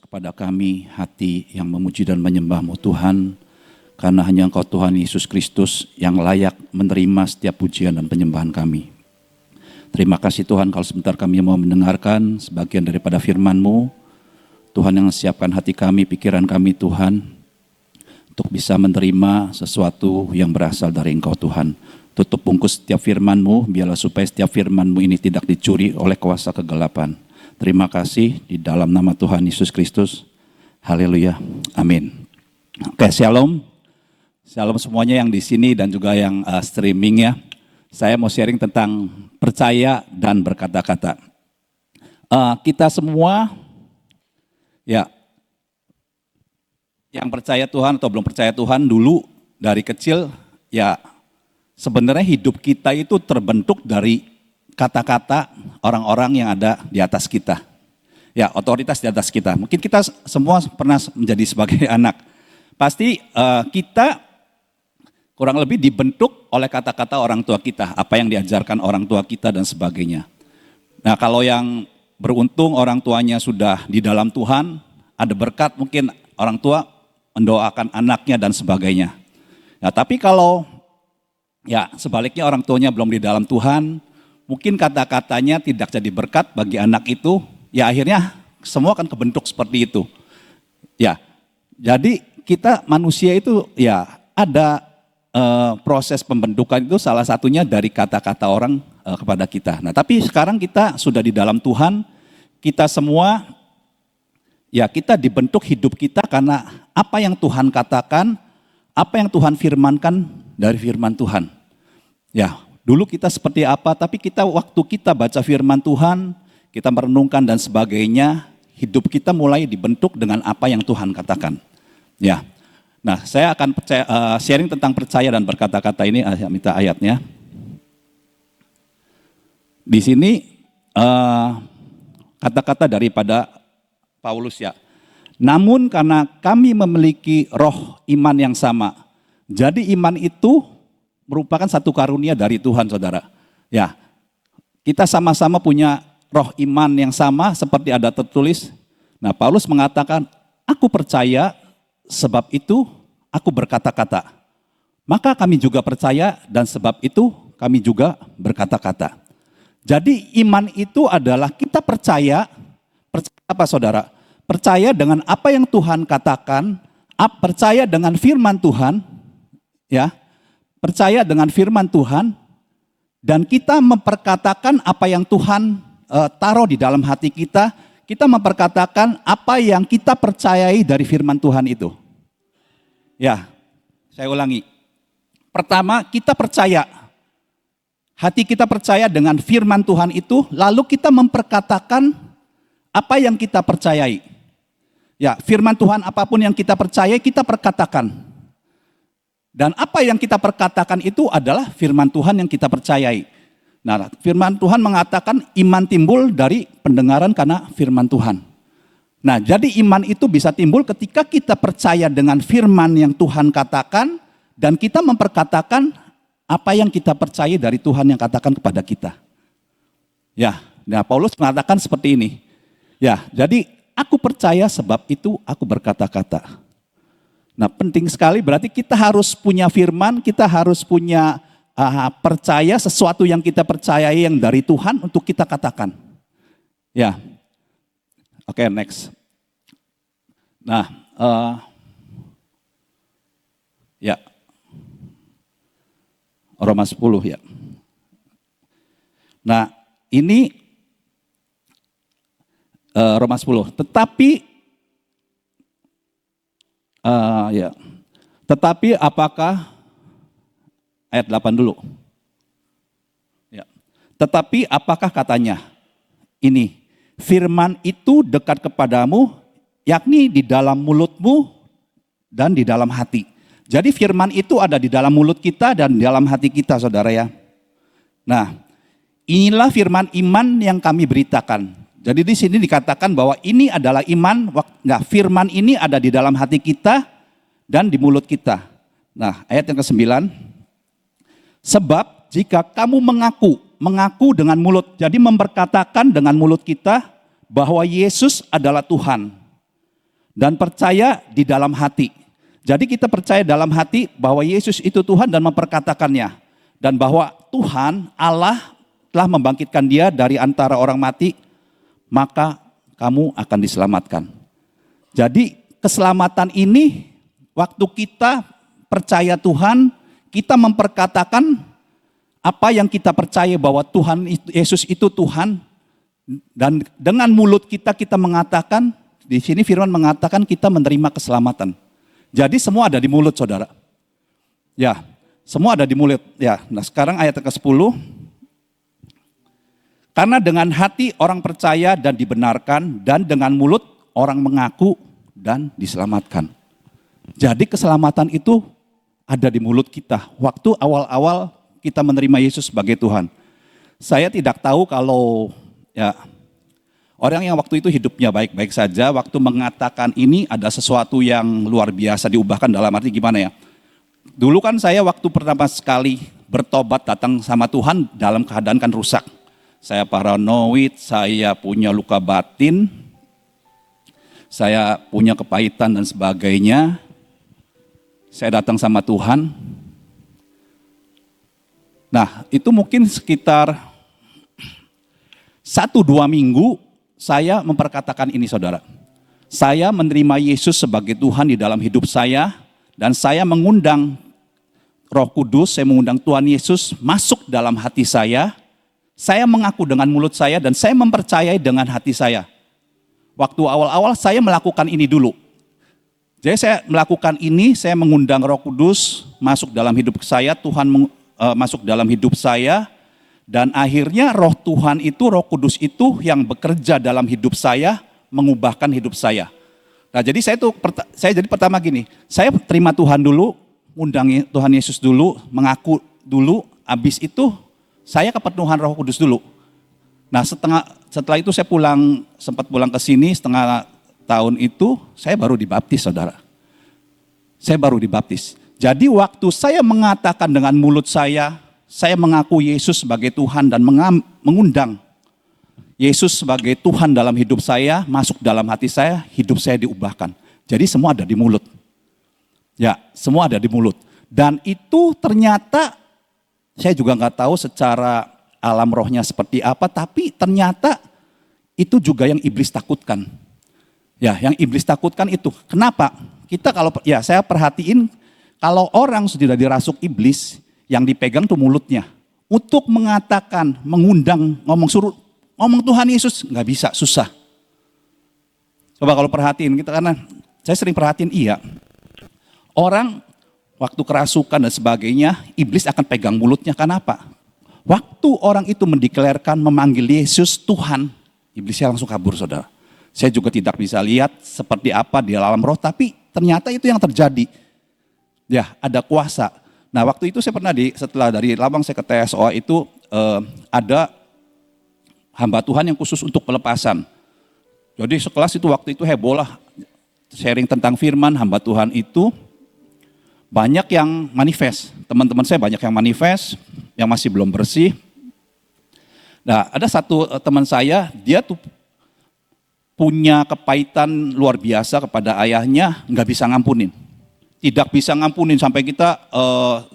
kepada kami hati yang memuji dan menyembah-Mu Tuhan, karena hanya Engkau Tuhan Yesus Kristus yang layak menerima setiap pujian dan penyembahan kami. Terima kasih Tuhan kalau sebentar kami mau mendengarkan sebagian daripada firman-Mu. Tuhan yang siapkan hati kami, pikiran kami Tuhan, untuk bisa menerima sesuatu yang berasal dari Engkau Tuhan. Tutup bungkus setiap firman-Mu, biarlah supaya setiap firman-Mu ini tidak dicuri oleh kuasa kegelapan. Terima kasih di dalam nama Tuhan Yesus Kristus. Haleluya. Amin. Oke, shalom. Shalom semuanya yang di sini dan juga yang streaming ya. Saya mau sharing tentang percaya dan berkata-kata. Kita semua ya yang percaya Tuhan atau belum percaya Tuhan dulu dari kecil ya sebenarnya hidup kita itu terbentuk dari kata-kata orang-orang yang ada di atas kita. Ya, otoritas di atas kita. Mungkin kita semua pernah menjadi sebagai anak. Pasti kita kurang lebih dibentuk oleh kata-kata orang tua kita, apa yang diajarkan orang tua kita dan sebagainya. Nah, kalau yang beruntung orang tuanya sudah di dalam Tuhan, ada berkat, mungkin orang tua mendoakan anaknya dan sebagainya. Nah, tapi kalau ya sebaliknya orang tuanya belum di dalam Tuhan, mungkin kata-katanya tidak jadi berkat bagi anak itu, ya akhirnya semua akan kebentuk seperti itu. Ya, jadi kita manusia itu ya ada proses pembentukan itu salah satunya dari kata-kata orang kepada kita. Nah, tapi sekarang kita sudah di dalam Tuhan, kita semua ya kita dibentuk hidup kita karena apa yang Tuhan katakan, apa yang Tuhan firmankan dari firman Tuhan. Ya, dulu kita seperti apa, tapi waktu kita baca firman Tuhan, kita merenungkan dan sebagainya, hidup kita mulai dibentuk dengan apa yang Tuhan katakan. Ya, nah saya akan sharing tentang percaya dan berkata-kata ini, minta ayatnya. Di sini kata-kata daripada Paulus ya. Namun karena kami memiliki roh iman yang sama, jadi iman itu merupakan satu karunia dari Tuhan, saudara. Ya, kita sama-sama punya roh iman yang sama seperti ada tertulis. Nah, Paulus mengatakan, aku percaya sebab itu aku berkata-kata. Maka kami juga percaya dan sebab itu kami juga berkata-kata. Jadi iman itu adalah kita percaya apa saudara? Percaya dengan apa yang Tuhan katakan, percaya dengan firman Tuhan, ya. Percaya dengan firman Tuhan, dan kita memperkatakan apa yang Tuhan taruh di dalam hati kita, kita memperkatakan apa yang kita percayai dari firman Tuhan itu. Ya, saya ulangi. Pertama, kita percaya. Hati kita percaya dengan firman Tuhan itu, lalu kita memperkatakan apa yang kita percayai. Ya, firman Tuhan apapun yang kita percayai, kita perkatakan. Dan apa yang kita perkatakan itu adalah firman Tuhan yang kita percayai. Nah, firman Tuhan mengatakan iman timbul dari pendengaran karena firman Tuhan. Nah, jadi iman itu bisa timbul ketika kita percaya dengan firman yang Tuhan katakan dan kita memperkatakan apa yang kita percayai dari Tuhan yang katakan kepada kita. Ya, nah Paulus mengatakan seperti ini. Ya, jadi aku percaya sebab itu aku berkata-kata. Nah, penting sekali berarti kita harus punya firman, kita harus punya percaya sesuatu yang kita percayai yang dari Tuhan untuk kita katakan. Ya, oke, next. Nah, ya, Roma 10 ya. Nah, ini Roma 10. Tetapi apakah ayat 8 dulu. Ya. Tetapi apakah katanya? Ini, firman itu dekat kepadamu, yakni di dalam mulutmu dan di dalam hati. Jadi firman itu ada di dalam mulut kita dan di dalam hati kita, saudara ya. Nah, inilah firman iman yang kami beritakan. Jadi di sini dikatakan bahwa ini adalah iman, firman ini ada di dalam hati kita dan di mulut kita. Nah, ayat yang ke-9. Sebab jika kamu mengaku dengan mulut, jadi memperkatakan dengan mulut kita bahwa Yesus adalah Tuhan. dan percaya di dalam hati. Jadi kita percaya dalam hati bahwa Yesus itu Tuhan dan memperkatakannya. Dan bahwa Tuhan Allah telah membangkitkan dia dari antara orang mati, maka kamu akan diselamatkan. Jadi keselamatan ini waktu kita percaya Tuhan, kita memperkatakan apa yang kita percaya bahwa Tuhan Yesus itu Tuhan, dan dengan mulut kita mengatakan, di sini firman mengatakan kita menerima keselamatan. Jadi semua ada di mulut, saudara. Ya, semua ada di mulut. Ya, nah sekarang ayat ke-10. Karena dengan hati orang percaya dan dibenarkan, dan dengan mulut orang mengaku dan diselamatkan. Jadi keselamatan itu ada di mulut kita. Waktu awal-awal kita menerima Yesus sebagai Tuhan. Saya tidak tahu kalau ya orang yang waktu itu hidupnya baik-baik saja, waktu mengatakan ini ada sesuatu yang luar biasa diubahkan, dalam arti gimana ya. Dulu kan saya waktu pertama sekali bertobat datang sama Tuhan dalam keadaan kan rusak. Saya paranoid, saya punya luka batin, saya punya kepahitan dan sebagainya. Saya datang sama Tuhan. Nah, itu mungkin sekitar 1-2 minggu saya memperkatakan ini, saudara. Saya menerima Yesus sebagai Tuhan di dalam hidup saya, dan saya mengundang Roh Kudus, saya mengundang Tuhan Yesus masuk dalam hati saya. Saya mengaku dengan mulut saya dan saya mempercayai dengan hati saya. Waktu awal-awal saya melakukan ini dulu. Jadi saya melakukan ini, saya mengundang Roh Kudus masuk dalam hidup saya, Tuhan masuk dalam hidup saya, dan akhirnya Roh Tuhan itu, Roh Kudus itu yang bekerja dalam hidup saya, mengubahkan hidup saya. Nah jadi saya jadi pertama gini, saya terima Tuhan dulu, undang Tuhan Yesus dulu, mengaku dulu, habis itu saya kepenuhan Roh Kudus dulu. Nah setelah itu saya sempat pulang ke sini setengah tahun itu, saya baru dibaptis, saudara. Saya baru dibaptis. Jadi waktu saya mengatakan dengan mulut saya mengaku Yesus sebagai Tuhan dan mengundang Yesus sebagai Tuhan dalam hidup saya, masuk dalam hati saya, hidup saya diubahkan. Jadi semua ada di mulut. Ya, semua ada di mulut. Dan itu ternyata saya juga nggak tahu secara alam rohnya seperti apa, tapi ternyata itu juga yang iblis takutkan. Ya, yang iblis takutkan itu. Kenapa? Saya perhatiin kalau orang sudah dirasuk iblis, yang dipegang tuh mulutnya. Untuk mengatakan, mengundang, ngomong Tuhan Yesus, nggak bisa, susah. Coba kalau perhatiin, karena saya sering perhatiin, iya. Orang waktu kerasukan dan sebagainya, iblis akan pegang mulutnya. Kenapa? Waktu orang itu mendeklarkan, memanggil Yesus Tuhan, iblisnya langsung kabur, saudara. Saya juga tidak bisa lihat seperti apa di dalam roh, tapi ternyata itu yang terjadi. Ya, ada kuasa. Nah waktu itu saya pernah setelah dari Lawang saya ke TSOA itu ada hamba Tuhan yang khusus untuk pelepasan. Jadi sekelas itu waktu itu heboh lah, sharing tentang firman, hamba Tuhan itu banyak yang manifest, teman-teman saya banyak yang manifest, yang masih belum bersih. Nah ada satu teman saya, dia tuh punya kepahitan luar biasa kepada ayahnya, nggak bisa ngampunin. Tidak bisa ngampunin, sampai kita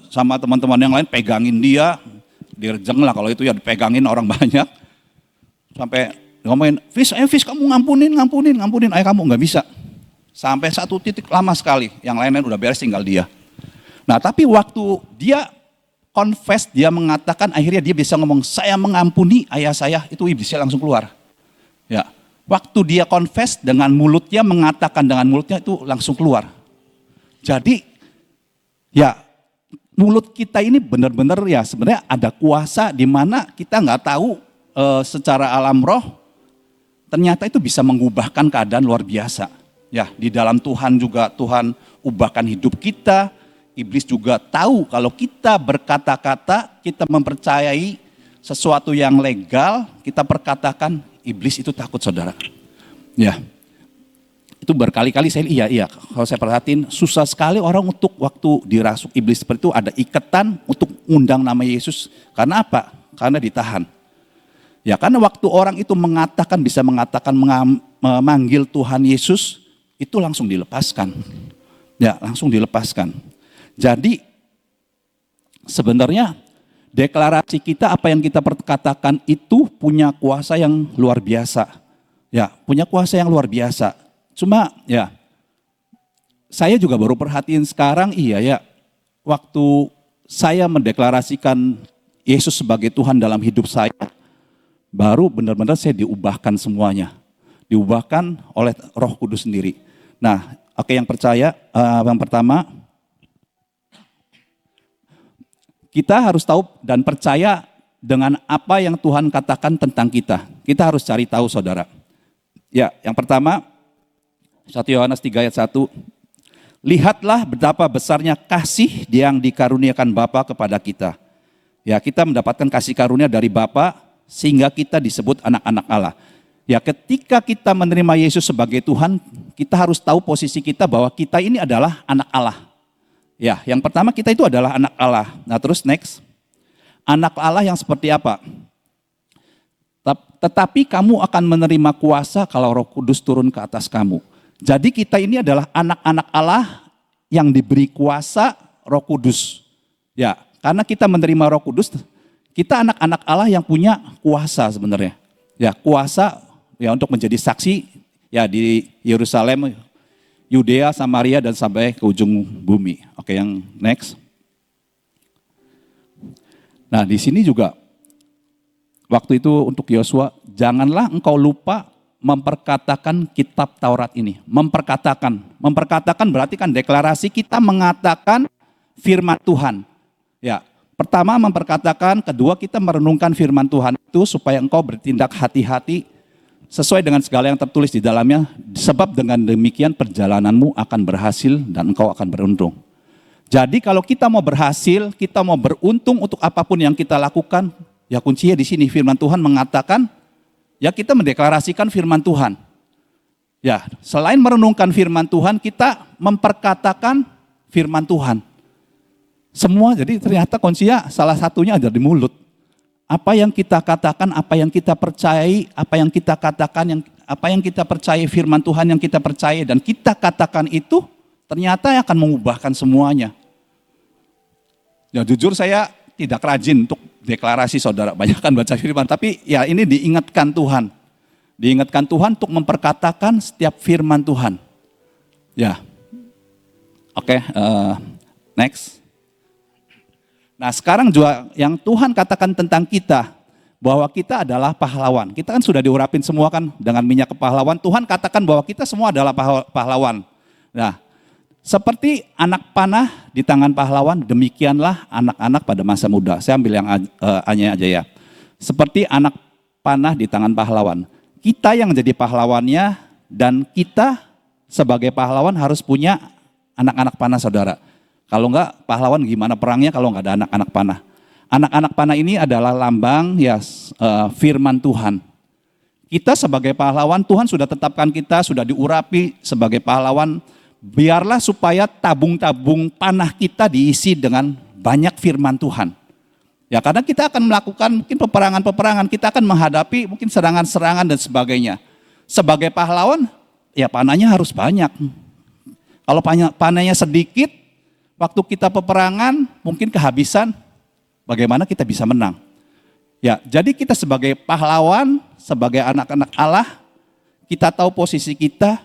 sama teman-teman yang lain pegangin dia, direjeng lah kalau itu ya, dipegangin orang banyak. Sampai ngomongin, Fis kamu ngampunin, ayah kamu nggak bisa. Sampai satu titik lama sekali, yang lain-lain udah beres tinggal dia. Nah tapi waktu dia confess, dia mengatakan, akhirnya dia bisa ngomong, saya mengampuni ayah saya, itu iblisnya langsung keluar. Ya, waktu dia confess dengan mulutnya, mengatakan dengan mulutnya itu langsung keluar. Jadi ya mulut kita ini benar-benar ya sebenarnya ada kuasa di mana kita nggak tahu secara alam roh, ternyata itu bisa mengubahkan keadaan luar biasa. Ya di dalam Tuhan juga, Tuhan ubahkan hidup kita. Iblis juga tahu kalau kita berkata-kata, kita mempercayai sesuatu yang legal, kita perkatakan, iblis itu takut, saudara. Ya, itu berkali-kali saya kalau saya perhatiin, susah sekali orang untuk waktu dirasuk iblis seperti itu ada ikatan untuk undang nama Yesus. Karena apa? Karena ditahan. Ya karena waktu orang itu bisa mengatakan, memanggil Tuhan Yesus, itu langsung dilepaskan. Ya, langsung dilepaskan. Jadi sebenarnya deklarasi kita, apa yang kita perkatakan itu punya kuasa yang luar biasa. Ya, punya kuasa yang luar biasa. Cuma ya, saya juga baru perhatiin sekarang, iya ya, waktu saya mendeklarasikan Yesus sebagai Tuhan dalam hidup saya, baru benar-benar saya diubahkan semuanya. Diubahkan oleh Roh Kudus sendiri. Nah, oke, yang percaya, yang pertama, kita harus tahu dan percaya dengan apa yang Tuhan katakan tentang kita. Kita harus cari tahu, saudara. Ya, yang pertama, 1 Yohanes 3 ayat 1. Lihatlah betapa besarnya kasih yang dikaruniakan Bapa kepada kita. Ya, kita mendapatkan kasih karunia dari Bapa sehingga kita disebut anak-anak Allah. Ya, ketika kita menerima Yesus sebagai Tuhan, kita harus tahu posisi kita bahwa kita ini adalah anak Allah. Ya, yang pertama kita itu adalah anak Allah. Nah, terus next. Anak Allah yang seperti apa? Tetapi kamu akan menerima kuasa kalau Roh Kudus turun ke atas kamu. Jadi kita ini adalah anak-anak Allah yang diberi kuasa Roh Kudus. Ya, karena kita menerima Roh Kudus, kita anak-anak Allah yang punya kuasa sebenarnya. Ya, kuasa ya untuk menjadi saksi ya di Yerusalem, Yudea, Samaria, dan sampai ke ujung bumi. Oke, yang next. Nah, di sini juga waktu itu untuk Yosua, janganlah engkau lupa memperkatakan kitab Taurat ini. Memperkatakan berarti kan deklarasi, kita mengatakan firman Tuhan. Ya, pertama memperkatakan, kedua kita merenungkan firman Tuhan itu supaya engkau bertindak hati-hati sesuai dengan segala yang tertulis di dalamnya, sebab dengan demikian perjalananmu akan berhasil dan engkau akan beruntung. Jadi kalau kita mau berhasil, kita mau beruntung untuk apapun yang kita lakukan, ya kuncinya di sini firman Tuhan mengatakan, ya kita mendeklarasikan firman Tuhan. Ya, selain merenungkan firman Tuhan, kita memperkatakan firman Tuhan. Semua, jadi ternyata kuncinya salah satunya ada di mulut. Apa yang kita katakan, apa yang kita percayai, apa yang kita katakan, apa yang kita percayai firman Tuhan yang kita percayai dan kita katakan itu ternyata akan mengubahkan semuanya. Ya jujur saya tidak rajin untuk deklarasi, saudara, banyak kan baca firman, tapi ya ini diingatkan Tuhan. Diingatkan Tuhan untuk memperkatakan setiap firman Tuhan. Ya, oke, next. Nah sekarang juga yang Tuhan katakan tentang kita, bahwa kita adalah pahlawan. Kita kan sudah diurapin semua kan dengan minyak kepahlawan. Tuhan katakan bahwa kita semua adalah pahlawan. Nah, seperti anak panah di tangan pahlawan, demikianlah anak-anak pada masa muda. Saya ambil yang A-nya aja ya. Seperti anak panah di tangan pahlawan. Kita yang jadi pahlawannya dan kita sebagai pahlawan harus punya anak-anak panah, saudara. Kalau enggak, pahlawan gimana perangnya kalau enggak ada anak-anak panah? Anak-anak panah ini adalah lambang ya firman Tuhan. Kita sebagai pahlawan, Tuhan sudah tetapkan kita, sudah diurapi sebagai pahlawan. Biarlah supaya tabung-tabung panah kita diisi dengan banyak firman Tuhan. Ya karena kita akan melakukan mungkin peperangan-peperangan, kita akan menghadapi mungkin serangan-serangan dan sebagainya. Sebagai pahlawan, ya panahnya harus banyak. Kalau panahnya sedikit, waktu kita peperangan mungkin kehabisan, bagaimana kita bisa menang? Ya, jadi kita sebagai pahlawan, sebagai anak-anak Allah, kita tahu posisi kita,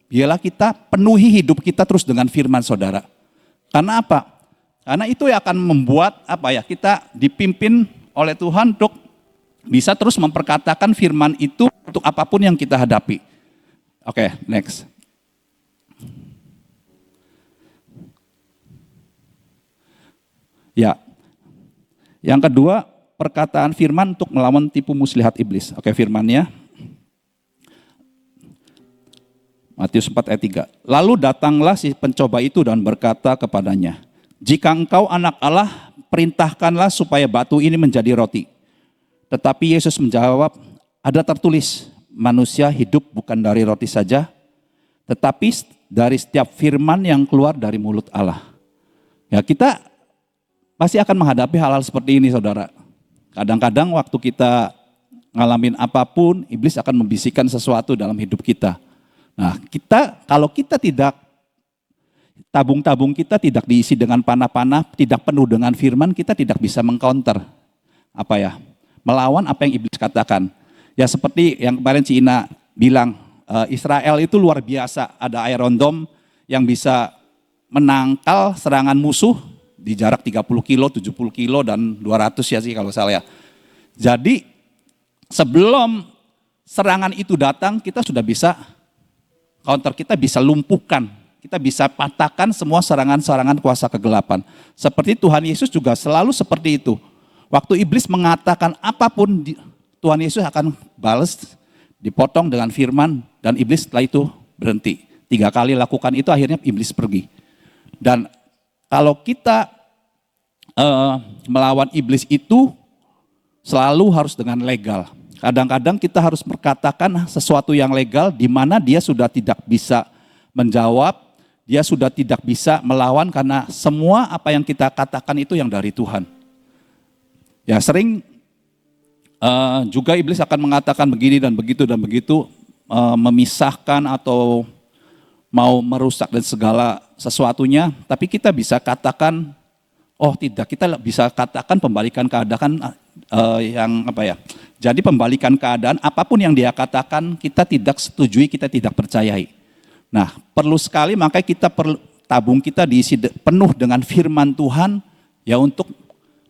biarlah kita penuhi hidup kita terus dengan firman, saudara. Karena apa? Karena itu yang akan membuat kita dipimpin oleh Tuhan untuk bisa terus memperkatakan firman itu untuk apapun yang kita hadapi. Oke, next. Ya, yang kedua perkataan firman untuk melawan tipu muslihat iblis. Oke, firmannya Matius 4 ayat 3. Lalu datanglah si pencoba itu dan berkata kepadanya, jika engkau anak Allah, perintahkanlah supaya batu ini menjadi roti. Tetapi Yesus menjawab, ada tertulis, manusia hidup bukan dari roti saja, tetapi dari setiap firman yang keluar dari mulut Allah. Ya, kita pasti akan menghadapi hal-hal seperti ini, saudara. Kadang-kadang waktu kita ngalamin apapun, iblis akan membisikkan sesuatu dalam hidup kita. Nah, kalau kita tidak, tabung-tabung kita tidak diisi dengan panah-panah, tidak penuh dengan firman, kita tidak bisa mengcounter melawan apa yang iblis katakan. Ya seperti yang kemarin Cina bilang, Israel itu luar biasa, ada Iron Dome yang bisa menangkal serangan musuh di jarak 30 kilo, 70 kilo, dan 200 ya sih kalau salah ya. Jadi sebelum serangan itu datang, kita sudah bisa counter, kita bisa lumpuhkan, kita bisa patahkan semua serangan-serangan kuasa kegelapan. Seperti Tuhan Yesus juga selalu seperti itu. Waktu iblis mengatakan apapun, Tuhan Yesus akan balas, dipotong dengan firman, dan iblis setelah itu berhenti. 3 kali lakukan itu, akhirnya iblis pergi. Dan kalau kita melawan iblis itu selalu harus dengan legal. Kadang-kadang kita harus berkatakan sesuatu yang legal di mana dia sudah tidak bisa menjawab, dia sudah tidak bisa melawan, karena semua apa yang kita katakan itu yang dari Tuhan. Ya sering juga iblis akan mengatakan begini dan begitu dan begitu, memisahkan atau mau merusak dan segala sesuatunya, tapi kita bisa katakan, oh tidak, kita bisa katakan pembalikan keadaan jadi pembalikan keadaan, apapun yang dia katakan kita tidak setujui, kita tidak percayai. Nah perlu sekali, makanya kita tabung kita diisi penuh dengan firman Tuhan, ya untuk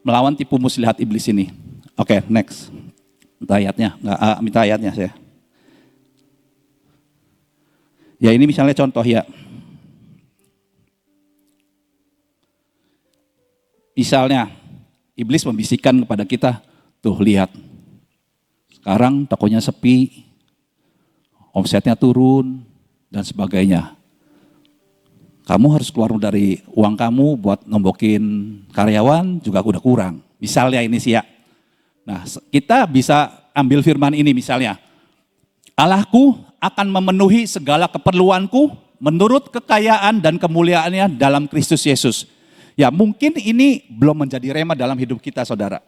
melawan tipu muslihat iblis ini. Oke, next. Minta ayatnya saya. Ya ini misalnya contoh ya. Misalnya iblis membisikkan kepada kita, tuh lihat, sekarang tokonya sepi, omsetnya turun, dan sebagainya. Kamu harus keluar dari uang kamu buat nombokin karyawan juga udah kurang. Misalnya ini sih ya. Nah kita bisa ambil firman ini misalnya. Allahku akan memenuhi segala keperluanku menurut kekayaan dan kemuliaannya dalam Kristus Yesus. Ya mungkin ini belum menjadi rema dalam hidup kita saudara.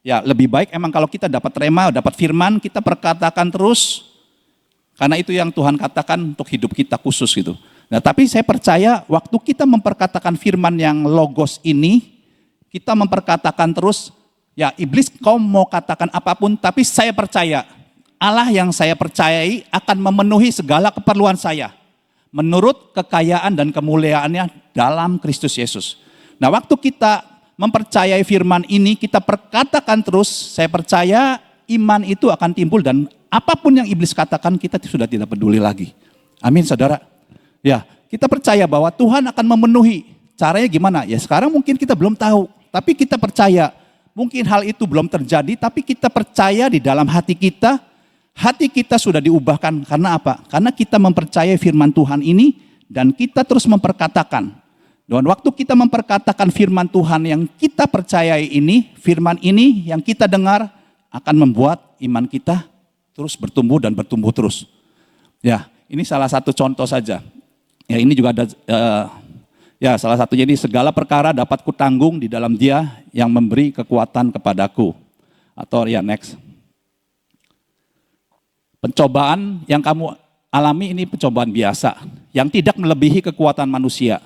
Ya lebih baik emang kalau kita dapat rema, dapat firman, kita perkatakan terus. Karena itu yang Tuhan katakan untuk hidup kita khusus gitu. Nah tapi saya percaya waktu kita memperkatakan firman yang logos ini, kita memperkatakan terus, ya iblis kau mau katakan apapun, tapi saya percaya Allah yang saya percayai akan memenuhi segala keperluan saya menurut kekayaan dan kemuliaannya dalam Kristus Yesus. Nah waktu kita mempercayai firman ini, kita perkatakan terus, saya percaya iman itu akan timbul, dan apapun yang iblis katakan kita sudah tidak peduli lagi. Amin saudara. Ya kita percaya bahwa Tuhan akan memenuhi. Caranya gimana? Ya sekarang mungkin kita belum tahu, tapi kita percaya. Mungkin hal itu belum terjadi, tapi kita percaya di dalam hati kita sudah diubahkan. Karena apa? Karena kita mempercayai firman Tuhan ini dan kita terus memperkatakan. Dan waktu kita memperkatakan firman Tuhan yang kita percayai ini, firman ini yang kita dengar akan membuat iman kita terus bertumbuh dan bertumbuh terus. Ya, ini salah satu contoh saja. Ya, ini juga ada salah satunya ini, segala perkara dapat kutanggung di dalam Dia yang memberi kekuatan kepadaku. Atau ya next. Pencobaan yang kamu alami ini pencobaan biasa, yang tidak melebihi kekuatan manusia.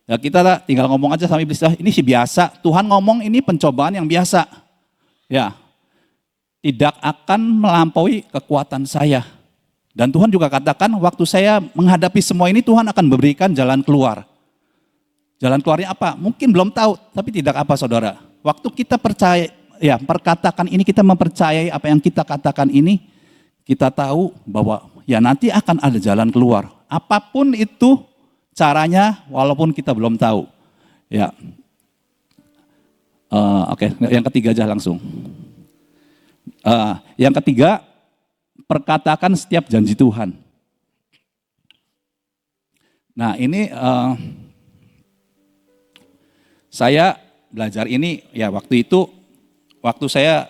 Ya kita tinggal ngomong aja sama iblis, ini sih biasa. Tuhan ngomong ini pencobaan yang biasa. Ya, tidak akan melampaui kekuatan saya. Dan Tuhan juga katakan waktu saya menghadapi semua ini Tuhan akan memberikan jalan keluar. Jalan keluarnya apa? Mungkin belum tahu, tapi tidak apa saudara. Waktu kita percaya, ya perkatakan ini, kita mempercayai apa yang kita katakan ini, kita tahu bahwa ya nanti akan ada jalan keluar. Apapun itu caranya, walaupun kita belum tahu. Ya, oke. Yang ketiga aja langsung. Yang ketiga, perkatakan setiap janji Tuhan. Nah ini saya belajar ini ya waktu saya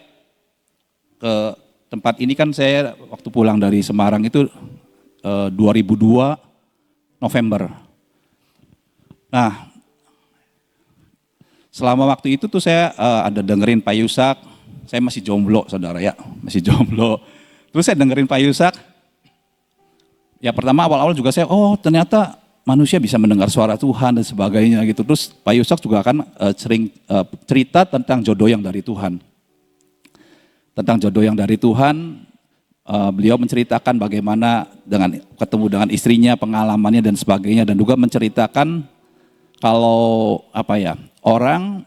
ke tempat ini kan, saya waktu pulang dari Semarang itu 2002 November. Nah selama waktu itu tuh saya ada dengerin Pak Yusak, saya masih jomblo saudara ya, masih jomblo. Terus saya dengerin Pak Yusak, Ya pertama awal-awal juga saya, oh ternyata manusia bisa mendengar suara Tuhan dan sebagainya gitu. Terus Pak Yusak juga kan sering cerita tentang jodoh yang dari Tuhan. Tentang jodoh yang dari Tuhan, beliau menceritakan bagaimana dengan ketemu dengan istrinya, pengalamannya dan sebagainya. Dan juga menceritakan kalau orang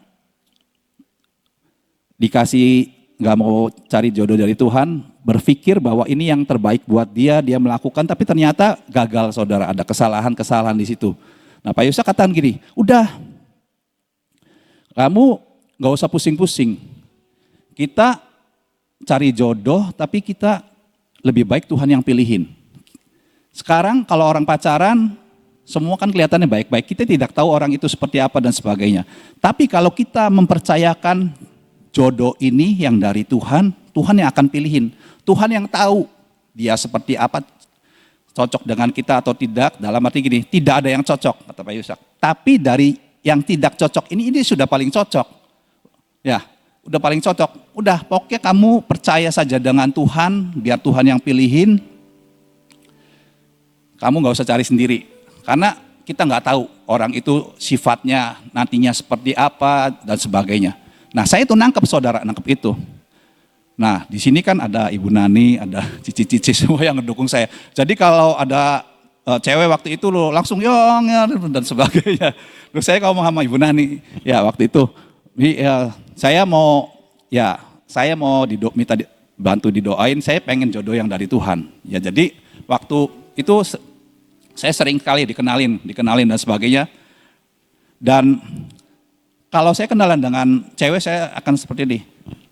dikasih nggak mau cari jodoh dari Tuhan, berpikir bahwa ini yang terbaik buat dia, dia melakukan, tapi ternyata gagal saudara, ada kesalahan-kesalahan di situ. Nah Pak Yusak katakan gini, udah kamu nggak usah pusing-pusing, kita cari jodoh tapi kita lebih baik Tuhan yang pilihin. Sekarang kalau orang pacaran, semua kan kelihatannya baik-baik, kita tidak tahu orang itu seperti apa dan sebagainya. Tapi kalau kita mempercayakan jodoh ini yang dari Tuhan, Tuhan yang akan pilihin. Tuhan yang tahu dia seperti apa, cocok dengan kita atau tidak. Dalam arti gini, tidak ada yang cocok, kata Pak Yusak. Tapi dari yang tidak cocok ini sudah paling cocok. Ya, udah paling cocok. Udah, pokoknya kamu percaya saja dengan Tuhan, biar Tuhan yang pilihin. Kamu gak usah cari sendiri. Karena kita gak tahu orang itu sifatnya nantinya seperti apa dan sebagainya. Nah saya itu nangkep saudara, nangkep itu. Nah di sini kan ada Ibu Nani, ada cici-cici semua yang mendukung saya. Jadi kalau ada cewek waktu itu lo langsung yong dan sebagainya. Terus saya ngomong sama Ibu Nani, ya waktu itu, saya mau minta bantu didoain, saya pengen jodoh yang dari Tuhan. Ya jadi waktu itu saya sering kali dikenalin dan sebagainya. Dan kalau saya kenalan dengan cewek, saya akan seperti ini.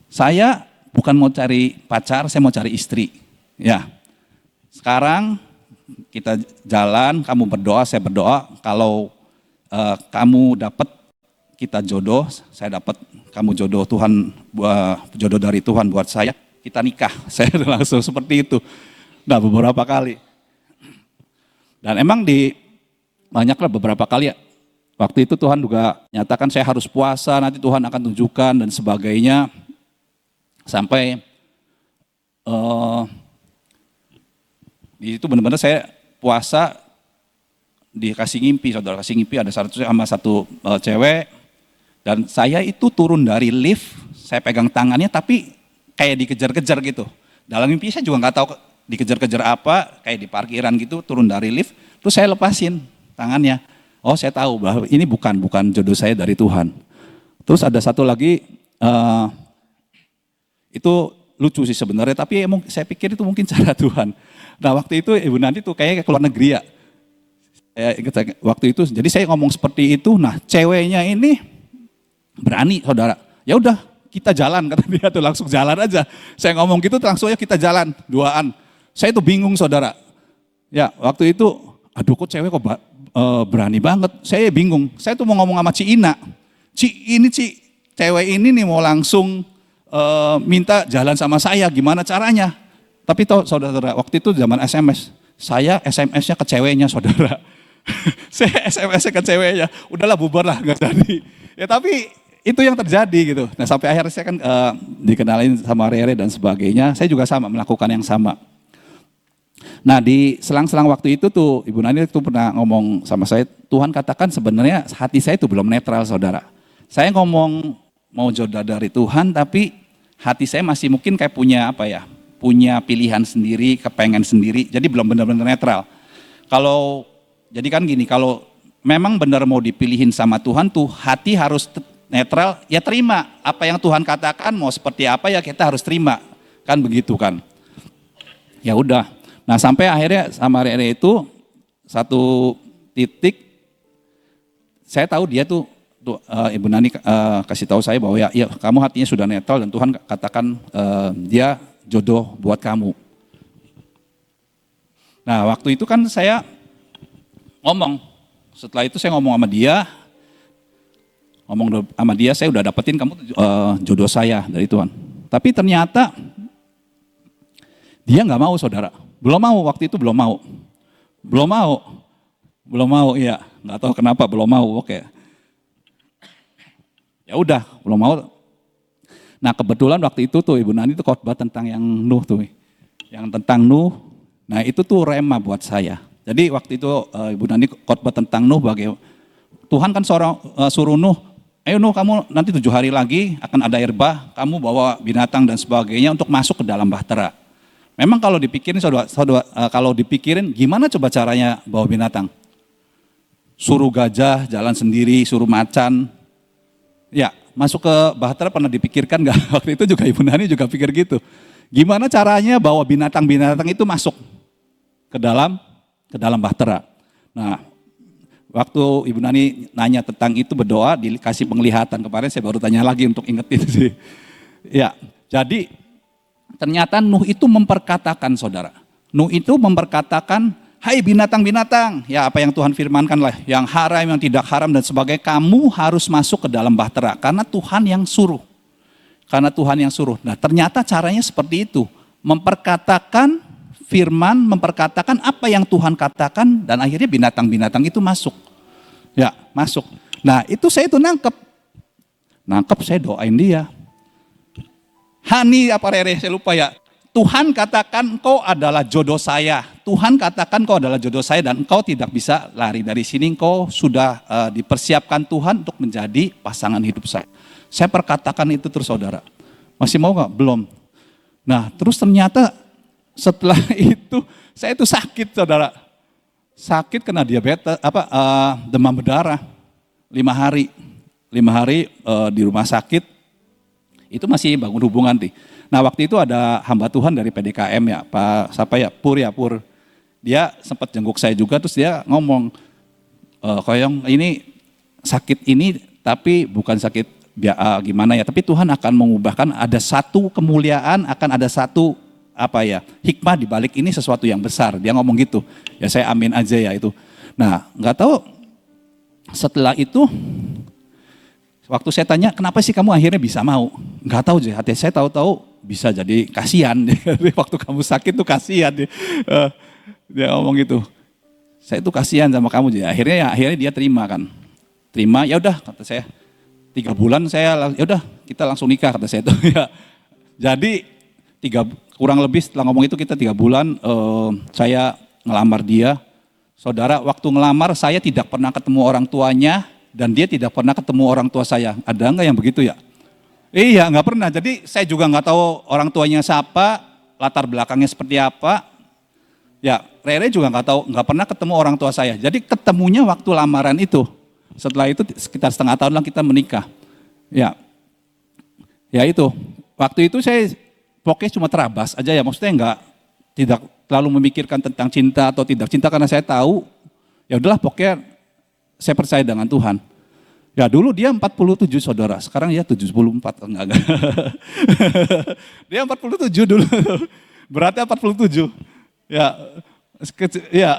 Saya bukan mau cari pacar, saya mau cari istri. Ya, sekarang kita jalan, kamu berdoa, saya berdoa. Kalau kamu dapat kita jodoh, saya dapat kamu jodoh Tuhan, jodoh dari Tuhan buat saya, kita nikah. Saya langsung seperti itu. Nah beberapa kali. Dan emang banyaklah beberapa kali ya. Waktu itu Tuhan juga nyatakan saya harus puasa, nanti Tuhan akan tunjukkan dan sebagainya. Sampai di situ benar-benar saya puasa dikasih ngimpi, saudara kasih ngimpi ada satu cewek. Dan saya itu turun dari lift, saya pegang tangannya tapi kayak dikejar-kejar gitu. Dalam mimpi saya juga nggak tahu dikejar-kejar apa, kayak di parkiran gitu, turun dari lift, terus saya lepasin tangannya. Oh saya tahu bahwa ini bukan jodoh saya dari Tuhan. Terus ada satu lagi, itu lucu sih sebenarnya, tapi saya pikir itu mungkin cara Tuhan. Nah waktu itu Ibu Nanti tuh kayaknya keluar negeri ya. Waktu itu, jadi saya ngomong seperti itu, nah ceweknya ini berani saudara. Ya udah kita jalan, kata dia tuh langsung jalan aja. Saya ngomong gitu langsung aja kita jalan, duaan. Saya tuh bingung saudara. Ya waktu itu, aduh kok cewek kok berani banget. Saya bingung, saya tuh mau ngomong sama Ci Ina. Cewek ini nih mau langsung minta jalan sama saya, gimana caranya. Tapi tahu saudara, waktu itu zaman SMS. Saya SMS-nya ke ceweknya saudara. Saya SMS-nya ke ceweknya, udahlah bubar lah gak jadi. Ya tapi itu yang terjadi gitu. Nah sampai akhirnya saya kan dikenalin sama Rere dan sebagainya. Saya juga sama melakukan yang sama. Nah di selang-selang waktu itu tuh Ibu Nani tuh pernah ngomong sama saya, Tuhan katakan sebenarnya hati saya itu belum netral saudara. Saya ngomong mau jodoh dari Tuhan tapi hati saya masih mungkin kayak punya pilihan sendiri, kepengen sendiri, jadi belum benar-benar netral. Jadi kan gini, kalau memang benar mau dipilihin sama Tuhan tuh hati harus netral, ya terima apa yang Tuhan katakan, mau seperti apa ya kita harus terima, kan begitu kan. Ya udah. Nah sampai akhirnya sama Rere itu satu titik saya tahu dia tuh Ibu Nani kasih tahu saya bahwa ya kamu hatinya sudah netral dan Tuhan katakan dia jodoh buat kamu. Nah waktu itu kan saya ngomong, setelah itu saya ngomong sama dia, saya udah dapetin kamu jodoh saya dari Tuhan. Tapi ternyata dia nggak mau saudara. Belum mau, waktu itu belum mau, iya, nggak tahu kenapa belum mau, oke. Ya udah, belum mau. Nah kebetulan waktu itu tuh Ibu Nani tuh khotbah tentang yang Nuh tuh, yang tentang Nuh. Nah itu tuh rema buat saya. Jadi waktu itu Ibu Nani khotbah tentang Nuh, Tuhan kan suruh Nuh, ayo Nuh kamu nanti 7 hari lagi akan ada air bah, kamu bawa binatang dan sebagainya untuk masuk ke dalam bahtera. Memang kalau dipikirin kalau dipikirin gimana coba caranya bawa binatang? Suruh gajah jalan sendiri, suruh macan. Ya, masuk ke bahtera pernah dipikirkan nggak? Waktu itu juga Ibu Nani juga pikir gitu. Gimana caranya bawa binatang-binatang itu masuk ke dalam bahtera? Nah, waktu Ibu Nani nanya tentang itu, berdoa dikasih penglihatan. Kemarin saya baru tanya lagi untuk ingetin sih. Ya, jadi ternyata Nuh itu memperkatakan, saudara. Nuh itu memperkatakan, hai binatang-binatang, ya apa yang Tuhan firmankan lah, yang haram, yang tidak haram dan sebagainya, kamu harus masuk ke dalam bahtera karena Tuhan yang suruh. Karena Tuhan yang suruh. Nah ternyata caranya seperti itu, memperkatakan firman, memperkatakan apa yang Tuhan katakan, dan akhirnya binatang-binatang itu masuk. Ya, masuk. Nah itu saya itu nangkep, saya doain dia. Hani apa Rere, saya lupa ya. Tuhan katakan engkau adalah jodoh saya. Tuhan katakan engkau adalah jodoh saya dan engkau tidak bisa lari dari sini. Engkau sudah dipersiapkan Tuhan untuk menjadi pasangan hidup saya. Saya perkatakan itu terus, saudara. Masih mau gak? Belum. Nah terus ternyata setelah itu saya itu sakit, saudara. Sakit kena diabetes, demam berdarah. 5 hari. 5 hari di rumah sakit. Itu masih bangun hubungan nih. Nah waktu itu ada hamba Tuhan dari PDKM ya, Pak siapa ya, Pur. Dia sempat jenguk saya juga, terus dia ngomong, Koyong ini sakit ini tapi bukan sakit gimana ya, tapi Tuhan akan mengubahkan, ada satu kemuliaan, akan ada satu hikmah di balik ini, sesuatu yang besar. Dia ngomong gitu, ya saya amin aja ya itu. Nah nggak tahu setelah itu, waktu saya tanya, kenapa sih kamu akhirnya bisa mau? Nggak tahu sih, hati saya tahu-tahu bisa jadi kasihan. Waktu kamu sakit tuh kasihan. Dia ngomong gitu. Saya tuh kasihan sama kamu. Akhirnya dia terima kan. Terima, ya udah kata saya. 3 bulan saya, ya udah kita langsung nikah kata saya itu. Jadi kurang lebih setelah ngomong itu kita 3 bulan saya ngelamar dia. Saudara, waktu ngelamar saya tidak pernah ketemu orang tuanya. Dan dia tidak pernah ketemu orang tua saya. Ada enggak yang begitu ya? Iya, enggak pernah. Jadi saya juga enggak tahu orang tuanya siapa, latar belakangnya seperti apa. Ya, Rere juga enggak pernah ketemu orang tua saya. Jadi ketemunya waktu lamaran itu. Setelah itu sekitar setengah tahun lah kita menikah. Ya. Ya itu. Waktu itu saya pokoknya cuma terabas aja ya. Maksudnya tidak terlalu memikirkan tentang cinta atau tidak cinta, karena saya tahu ya udahlah pokoknya saya percaya dengan Tuhan. Ya dulu dia 47 saudara, sekarang ya 74, enggak. Dia 47 dulu, beratnya 47. Ya,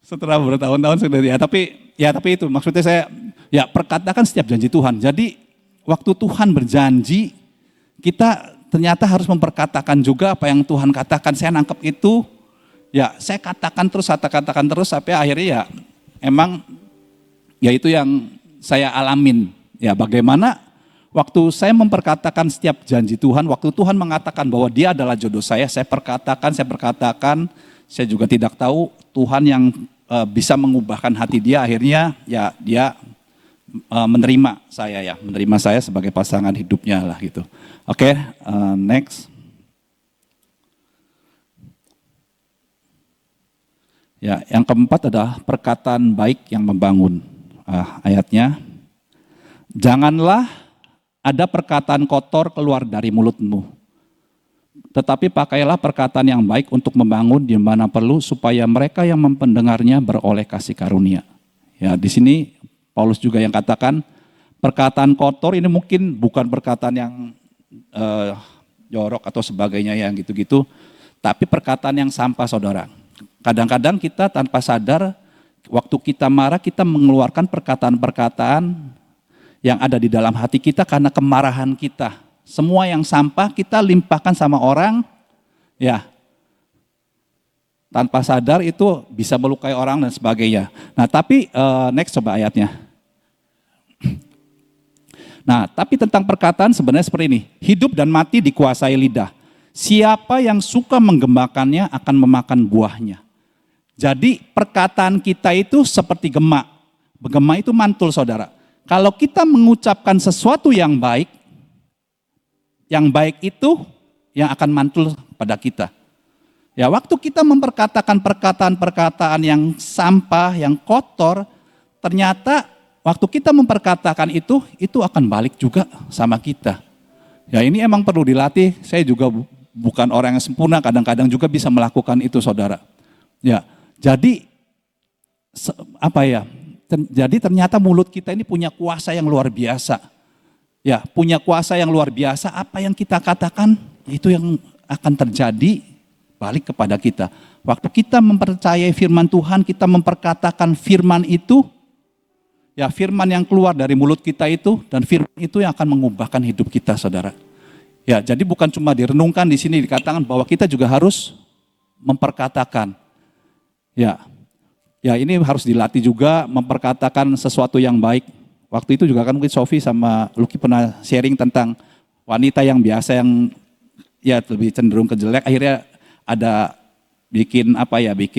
setelah bertahun-tahun sudah ya. Tapi itu maksudnya saya ya perkatakan setiap janji Tuhan. Jadi waktu Tuhan berjanji, kita ternyata harus memperkatakan juga apa yang Tuhan katakan. Saya nangkep itu, ya saya katakan terus sampai akhirnya ya emang ya itu yang saya alamin. Ya bagaimana waktu saya memperkatakan setiap janji Tuhan, waktu Tuhan mengatakan bahwa dia adalah jodoh saya perkatakan, saya juga tidak tahu Tuhan yang bisa mengubahkan hati dia, akhirnya ya dia menerima saya sebagai pasangan hidupnya lah gitu. Oke, next. Ya, yang keempat adalah perkataan baik yang membangun. Ayatnya, janganlah ada perkataan kotor keluar dari mulutmu, tetapi pakailah perkataan yang baik untuk membangun di mana perlu, supaya mereka yang mendengarnya beroleh kasih karunia. Ya, di sini Paulus juga yang katakan perkataan kotor ini mungkin bukan perkataan yang jorok atau sebagainya yang gitu-gitu, tapi perkataan yang sampah, saudara. Kadang-kadang kita tanpa sadar, waktu kita marah kita mengeluarkan perkataan-perkataan yang ada di dalam hati kita karena kemarahan kita. Semua yang sampah kita limpahkan sama orang, ya tanpa sadar itu bisa melukai orang dan sebagainya. Nah tapi next coba ayatnya. Nah tapi tentang perkataan sebenarnya seperti ini, hidup dan mati dikuasai lidah. Siapa yang suka menggemakannya akan memakan buahnya. Jadi perkataan kita itu seperti gema. Gema itu mantul, saudara. Kalau kita mengucapkan sesuatu yang baik itu yang akan mantul pada kita. Ya, waktu kita memperkatakan perkataan-perkataan yang sampah, yang kotor, ternyata waktu kita memperkatakan itu akan balik juga sama kita. Ya, ini emang perlu dilatih. Saya juga bukan orang yang sempurna, kadang-kadang juga bisa melakukan itu, saudara. Ya, jadi jadi ternyata mulut kita ini punya kuasa yang luar biasa. Ya, punya kuasa yang luar biasa. Apa yang kita katakan itu yang akan terjadi balik kepada kita. Waktu kita mempercayai firman Tuhan, kita memperkatakan firman itu, ya firman yang keluar dari mulut kita itu, dan firman itu yang akan mengubahkan hidup kita, saudara. Ya, jadi bukan cuma direnungkan di sini dikatakan bahwa kita juga harus memperkatakan. Ya, ini harus dilatih juga memperkatakan sesuatu yang baik. Waktu itu juga kan mungkin Sofi sama Lucky pernah sharing tentang wanita yang biasa yang ya lebih cenderung ke jelek, akhirnya ada bikin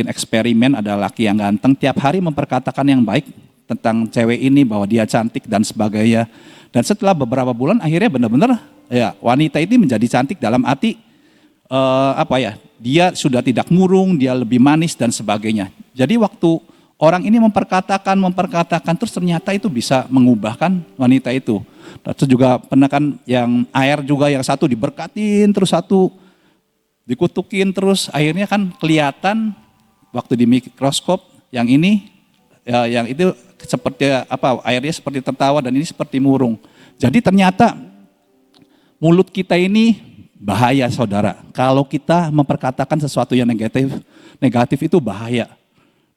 eksperimen, ada laki yang ganteng tiap hari memperkatakan yang baik tentang cewek ini bahwa dia cantik dan sebagainya. Dan setelah beberapa bulan akhirnya benar-benar ya wanita ini menjadi cantik dalam arti dia sudah tidak murung, dia lebih manis dan sebagainya. Jadi waktu orang ini memperkatakan terus ternyata itu bisa mengubahkan wanita itu. Terus juga pernah kan yang air juga yang satu diberkatin terus satu dikutukin terus akhirnya kan kelihatan waktu di mikroskop yang ini ya, yang itu seperti airnya seperti tertawa dan ini seperti murung. Jadi ternyata mulut kita ini bahaya, saudara. Kalau kita memperkatakan sesuatu yang negatif itu bahaya.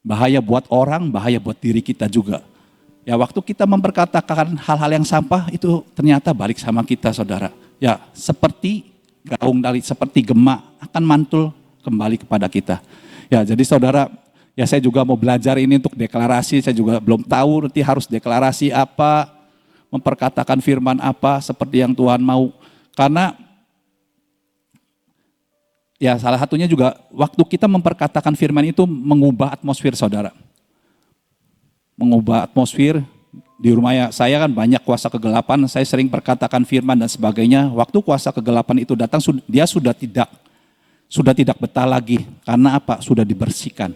Bahaya buat orang, bahaya buat diri kita juga. Ya waktu kita memperkatakan hal-hal yang sampah itu ternyata balik sama kita, saudara. Ya seperti gaung dari seperti gema akan mantul kembali kepada kita. Ya jadi saudara, ya saya juga mau belajar ini untuk deklarasi, saya juga belum tahu nanti harus deklarasi apa, memperkatakan firman apa seperti yang Tuhan mau. Karena ya salah satunya juga waktu kita memperkatakan firman itu mengubah atmosfer, saudara. Mengubah atmosfer. Di rumah saya kan banyak kuasa kegelapan, saya sering perkatakan firman dan sebagainya. Waktu kuasa kegelapan itu datang, dia sudah tidak betah lagi. Karena apa? Sudah dibersihkan.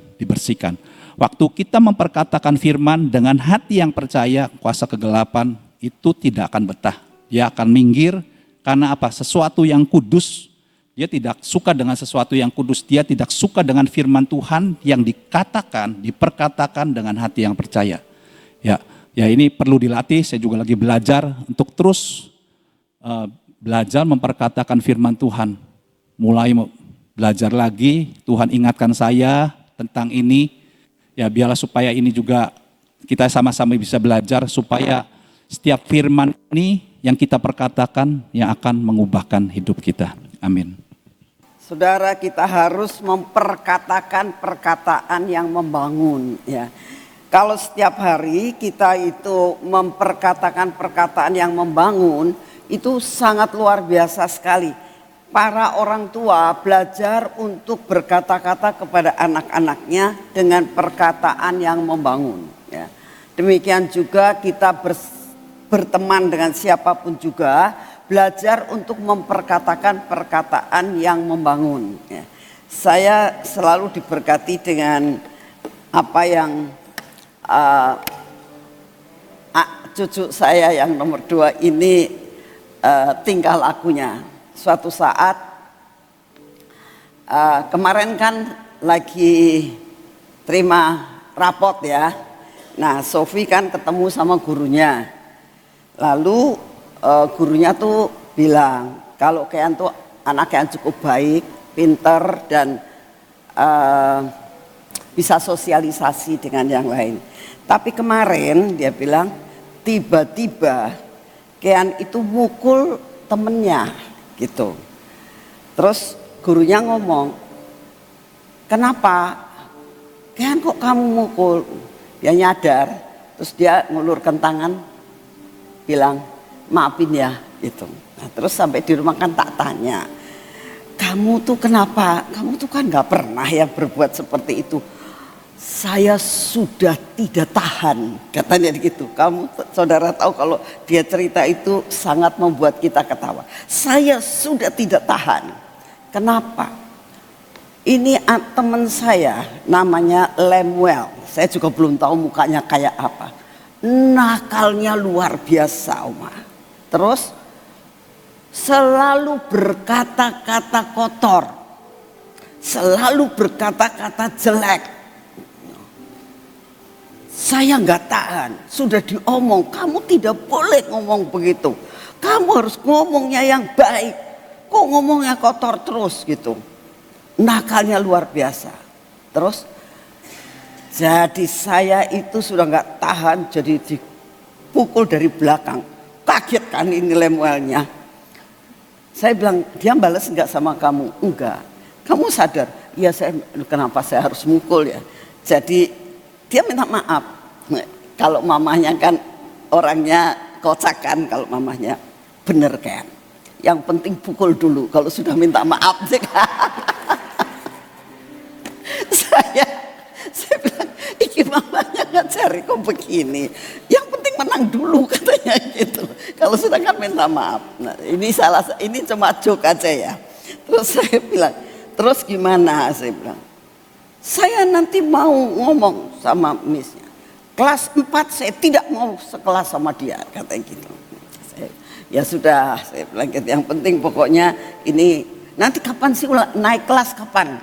Waktu kita memperkatakan firman dengan hati yang percaya, kuasa kegelapan itu tidak akan betah. Dia akan minggir, karena apa? Sesuatu yang kudus, dia tidak suka dengan sesuatu yang kudus. Dia tidak suka dengan firman Tuhan yang diperkatakan dengan hati yang percaya. Ya ini perlu dilatih, saya juga lagi belajar untuk terus belajar memperkatakan firman Tuhan. Mulai belajar lagi, Tuhan ingatkan saya tentang ini. Ya biarlah supaya ini juga kita sama-sama bisa belajar supaya setiap firman ini yang kita perkatakan yang akan mengubahkan hidup kita. Amin. Saudara, kita harus memperkatakan perkataan yang membangun, ya. Kalau setiap hari kita itu memperkatakan perkataan yang membangun, itu sangat luar biasa sekali. Para orang tua belajar untuk berkata-kata kepada anak-anaknya dengan perkataan yang membangun. Ya. Demikian juga kita berteman dengan siapapun juga, belajar untuk memperkatakan perkataan yang membangun. Ya. Saya selalu diberkati dengan apa yang cucu saya yang nomor 2 ini tingkah lakunya. Suatu saat kemarin kan lagi terima rapot ya. Nah Sofi kan ketemu sama gurunya. Lalu gurunya tuh bilang kalau kalian tuh anak yang cukup baik, pinter dan bisa sosialisasi dengan yang lain. Tapi kemarin dia bilang tiba-tiba Kean itu mukul temennya gitu. Terus gurunya ngomong, kenapa? Kean kok kamu mukul? Dia nyadar, terus dia ngulurkan tangan, bilang maafin ya gitu. Nah, terus sampai di rumah kan tak tanya, kamu tuh kenapa? Kamu tuh kan gak pernah ya berbuat seperti itu. Saya sudah tidak tahan, katanya gitu. Kamu saudara tahu kalau dia cerita itu sangat membuat kita ketawa. Saya sudah tidak tahan. Kenapa? Ini teman saya namanya Lemuel. Saya juga belum tahu mukanya kayak apa. Nakalnya luar biasa, Oma. Terus selalu berkata-kata kotor, selalu berkata-kata jelek. Saya nggak tahan, sudah diomong, kamu tidak boleh ngomong begitu. Kamu harus ngomongnya yang baik. Kok ngomongnya kotor terus gitu. Nakalnya luar biasa. Terus jadi saya itu sudah nggak tahan, jadi dipukul dari belakang. Kaget kan ini Lemuelnya. Saya bilang, dia balas enggak sama kamu? Enggak. Kamu sadar? Ya saya, kenapa saya harus mukul ya? Jadi dia minta maaf. Kalau mamanya kan orangnya kocak kan, kalau mamanya bener kan. Yang penting pukul dulu, kalau sudah minta maaf. Saya bilang, iki mamanya ngajari kok begini. Yang penting menang dulu katanya gitu. Kalau sudah kan minta maaf. Nah, ini cuma joke aja ya. Terus saya bilang, terus gimana? Saya bilang, saya nanti mau ngomong sama missnya. Kelas 4 saya tidak mau sekelas sama dia, katanya gitu. Ya sudah, saya bilang gitu. Yang penting pokoknya ini nanti kapan sih naik kelas kapan?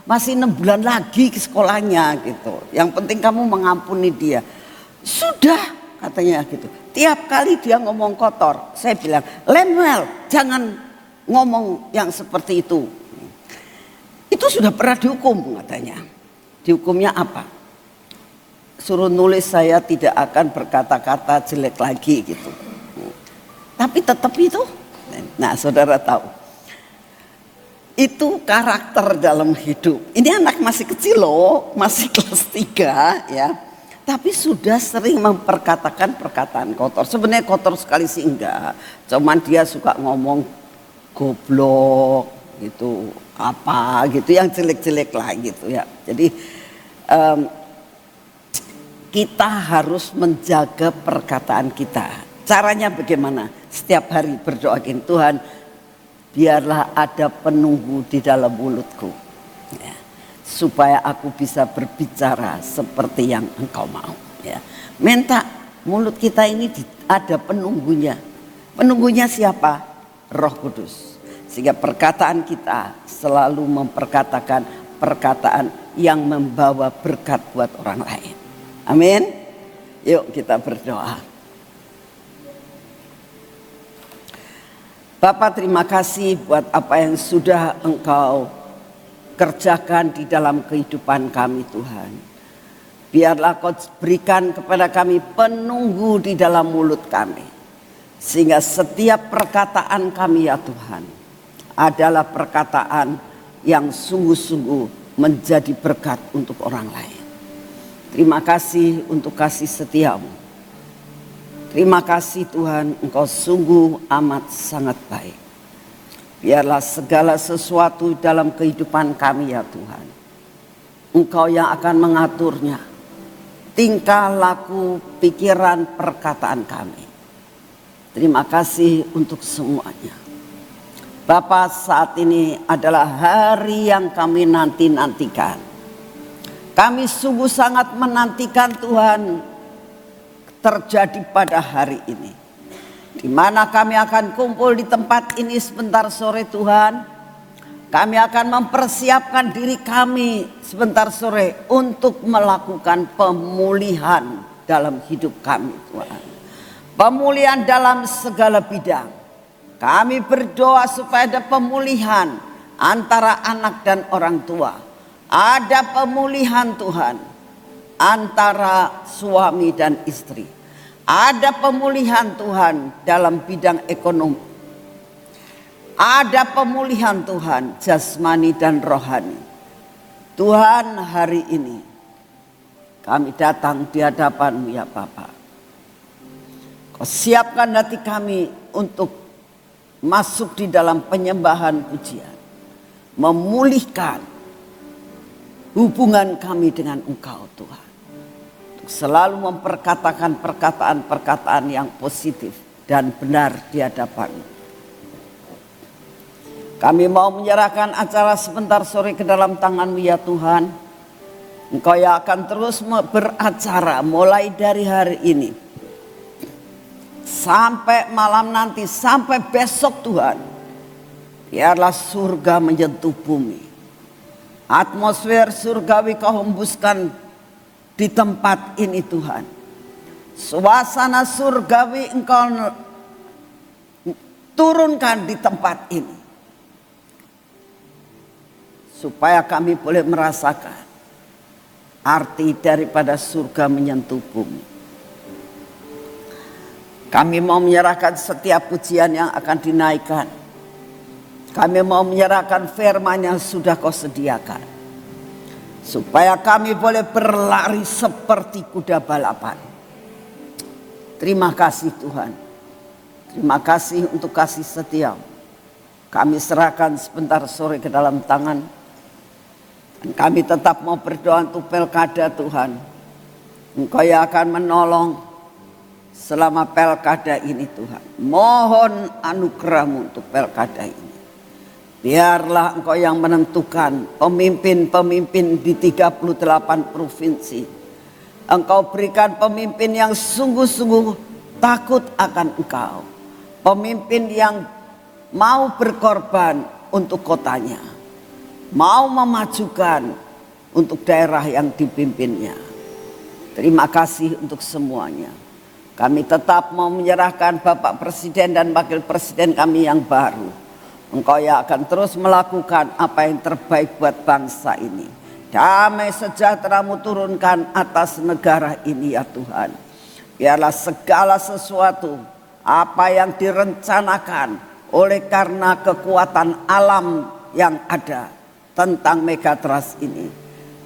Masih 6 bulan lagi ke sekolahnya gitu. Yang penting kamu mengampuni dia. Sudah, katanya gitu. Tiap kali dia ngomong kotor, saya bilang, Lemuel, jangan ngomong yang seperti itu. Itu sudah pernah dihukum katanya. Dihukumnya apa? Suruh nulis saya tidak akan berkata-kata jelek lagi gitu. Tapi tetap itu. Nah, saudara tahu. Itu karakter dalam hidup. Ini anak masih kecil loh, masih kelas 3 ya. Tapi sudah sering memperkatakan perkataan kotor. Sebenarnya kotor sekali sih enggak. Cuman dia suka ngomong goblok gitu, apa gitu yang jelek-jelek lah gitu ya. Jadi kita harus menjaga perkataan kita. Caranya bagaimana? Setiap hari berdoain, Tuhan, biarlah ada penunggu di dalam mulutku, ya, supaya aku bisa berbicara seperti yang Engkau mau. Ya. Minta mulut kita ini ada penunggunya. Penunggunya siapa? Roh Kudus. Sehingga perkataan kita selalu memperkatakan perkataan yang membawa berkat buat orang lain. Amin. Yuk kita berdoa. Bapak, terima kasih buat apa yang sudah Engkau kerjakan di dalam kehidupan kami, Tuhan. Biarlah Kau berikan kepada kami penunggu di dalam mulut kami. Sehingga setiap perkataan kami ya Tuhan adalah perkataan yang sungguh-sungguh menjadi berkat untuk orang lain. Terima kasih untuk kasih setiamu. Terima kasih Tuhan, Engkau sungguh amat sangat baik. Biarlah segala sesuatu dalam kehidupan kami ya Tuhan, Engkau yang akan mengaturnya. Tingkah laku, pikiran, perkataan kami. Terima kasih untuk semuanya. Bapa, saat ini adalah hari yang kami nanti-nantikan. Kami sungguh sangat menantikan Tuhan terjadi pada hari ini, di mana kami akan kumpul di tempat ini sebentar sore Tuhan. Kami akan mempersiapkan diri kami sebentar sore untuk melakukan pemulihan dalam hidup kami Tuhan. Pemulihan dalam segala bidang. Kami berdoa supaya ada pemulihan antara anak dan orang tua. Ada pemulihan Tuhan antara suami dan istri. Ada pemulihan Tuhan dalam bidang ekonomi. Ada pemulihan Tuhan jasmani dan rohani. Tuhan, hari ini kami datang di hadapan-Mu ya Bapa. Kau siapkan hati kami untuk masuk di dalam penyembahan pujian. memulihkan hubungan kami dengan Engkau Tuhan. Untuk selalu memperkatakan perkataan-perkataan yang positif dan benar di hadapan-Mu. Kami mau menyerahkan acara sebentar sore ke dalam tangan-Mu ya Tuhan. Engkau yang akan terus beracara mulai dari hari ini sampai malam nanti, sampai besok Tuhan. Biarlah surga menyentuh bumi. Atmosfer surgawi Kau hembuskan di tempat ini Tuhan. Suasana surgawi Engkau turunkan di tempat ini. Supaya kami boleh merasakan arti daripada surga menyentuh bumi. Kami mau menyerahkan setiap pujian yang akan dinaikkan. Kami mau menyerahkan firman yang sudah Kau sediakan. Supaya kami boleh berlari seperti kuda balapan. Terima kasih Tuhan. Terima kasih untuk kasih setia. Kami serahkan sebentar sore ke dalam tangan. Dan kami tetap mau berdoa untuk pilkada Tuhan. Engkau yang akan menolong selama pilkada ini Tuhan. Mohon anugerah-Mu untuk pilkada ini. Biarlah Engkau yang menentukan pemimpin-pemimpin di 38 provinsi. Engkau berikan pemimpin yang sungguh-sungguh takut akan Engkau. Pemimpin yang mau berkorban untuk kotanya. Mau memajukan untuk daerah yang dipimpinnya. Terima kasih untuk semuanya. Kami tetap mau menyerahkan Bapak Presiden dan Wakil Presiden kami yang baru. Engkau yang akan terus melakukan apa yang terbaik buat bangsa ini. Damai sejahtera-Mu turunkan atas negara ini ya Tuhan. Biarlah segala sesuatu apa yang direncanakan oleh karena kekuatan alam yang ada tentang Megatrust ini.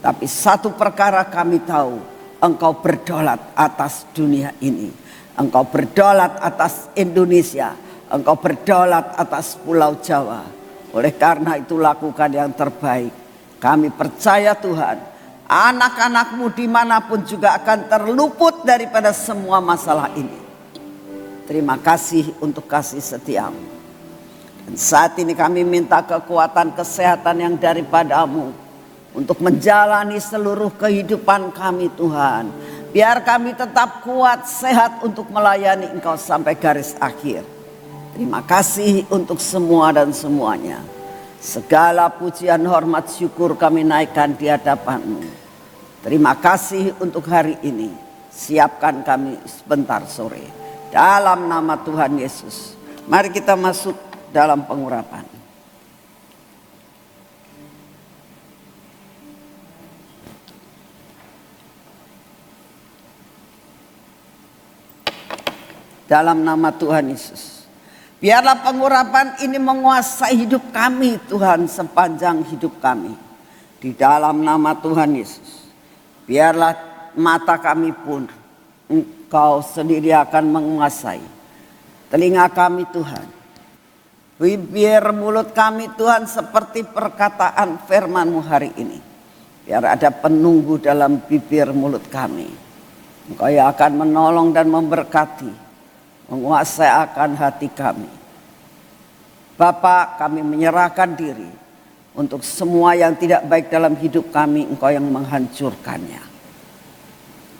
Tapi satu perkara kami tahu, Engkau berdaulat atas dunia ini. Engkau berdaulat atas Indonesia. Engkau berdaulat atas Pulau Jawa. Oleh karena itu lakukan yang terbaik. Kami percaya Tuhan, anak-anak-Mu dimanapun juga akan terluput daripada semua masalah ini. Terima kasih untuk kasih setia-Mu. Dan saat ini kami minta kekuatan kesehatan yang daripada-Mu untuk menjalani seluruh kehidupan kami Tuhan. Biar kami tetap kuat, sehat untuk melayani Engkau sampai garis akhir. Terima kasih untuk semua dan semuanya. Segala pujian, hormat, syukur kami naikkan di hadapan-Mu. Terima kasih untuk hari ini. Siapkan kami sebentar sore. Dalam nama Tuhan Yesus. Mari kita masuk dalam pengurapan. Dalam nama Tuhan Yesus. Biarlah pengurapan ini menguasai hidup kami Tuhan sepanjang hidup kami. Di dalam nama Tuhan Yesus. Biarlah mata kami pun Engkau sendiri akan menguasai. Telinga kami Tuhan. Bibir mulut kami Tuhan seperti perkataan firman-Mu hari ini. Biar ada penunggu dalam bibir mulut kami. Engkau yang akan menolong dan memberkati. Menguasai akan hati kami. Bapa, kami menyerahkan diri. Untuk semua yang tidak baik dalam hidup kami, Engkau yang menghancurkannya.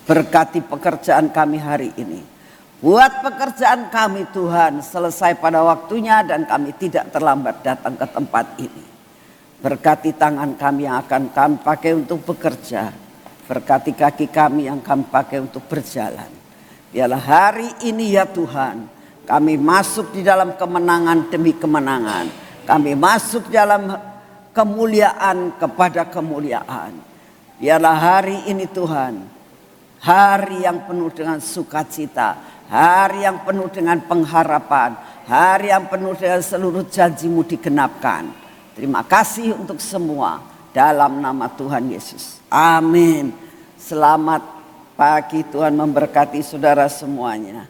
Berkati pekerjaan kami hari ini. Buat pekerjaan kami Tuhan selesai pada waktunya dan kami tidak terlambat datang ke tempat ini. Berkati tangan kami yang akan kami pakai untuk bekerja. Berkati kaki kami yang kami pakai untuk berjalan. Biarlah hari ini ya Tuhan, kami masuk di dalam kemenangan demi kemenangan. Kami masuk dalam kemuliaan kepada kemuliaan. Biarlah hari ini Tuhan, hari yang penuh dengan sukacita. Hari yang penuh dengan pengharapan. Hari yang penuh dengan seluruh janji-Mu digenapkan. Terima kasih untuk semua. Dalam nama Tuhan Yesus. Amin. Selamat pagi, Tuhan memberkati saudara semuanya.